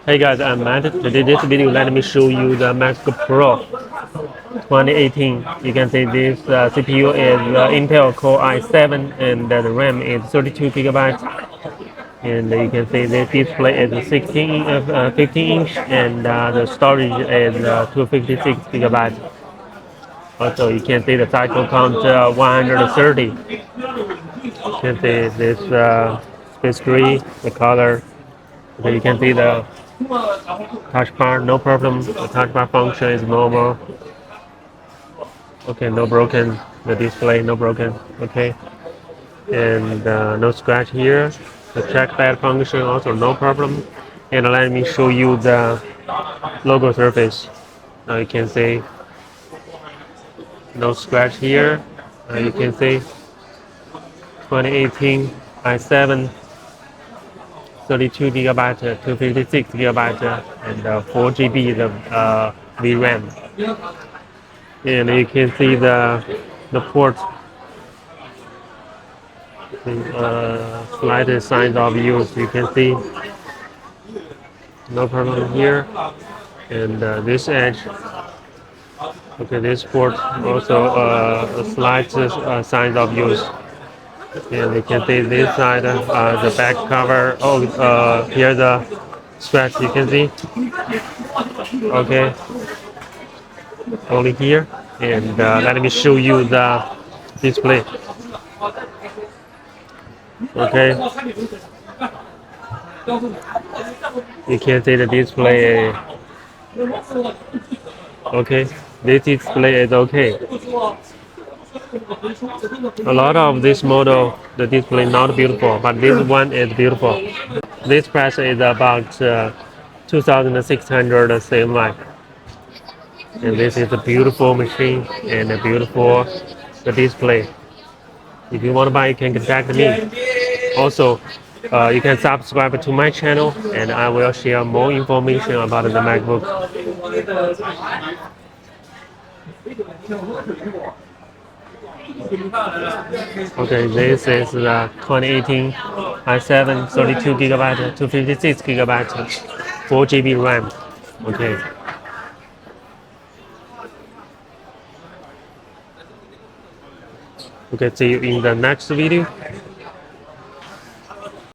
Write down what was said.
Hey guys, I'm Matt. Today this video let me show you the MacBook Pro 2018. You can see this CPU is Intel Core i7 and the RAM is 32 gigabytes. And you can see the display is 15 inch and the storage is 256 gigabytes. Also, you can see the cycle count 130. You can see this space gray, the color. Okay, you can see the touch bar, no problem. The touch bar function is normal. Okay, no broken. The display, no broken. Okay, and no scratch here. The trackpad function also no problem. And let me show you the logo surface. Now you can see no scratch here. You can see 2018 i7 32 gigabyte, 256 gigabyte, and 4 GB the VRAM. And you can see the port, slight signs of use. You can see no problem here. And this edge, okay, this port also a slight signs of use. And you can see this side, the back cover. Oh, here the scratch. You can see. Okay, only here. And let me show you the display. Okay, you can see the display. Okay, this display is okay. A lot of this model, the display not beautiful, but this one is beautiful. This price is about 2,600 same like. And this is a beautiful machine and a beautiful the display. If you want to buy, you can contact me. Also, you can subscribe to my channel, and I will share more information about the MacBook. Okay, this is the 2018 i7 32 gigabyte, 256 gigabyte, 4 GB RAM. Okay. Okay, see you in the next video.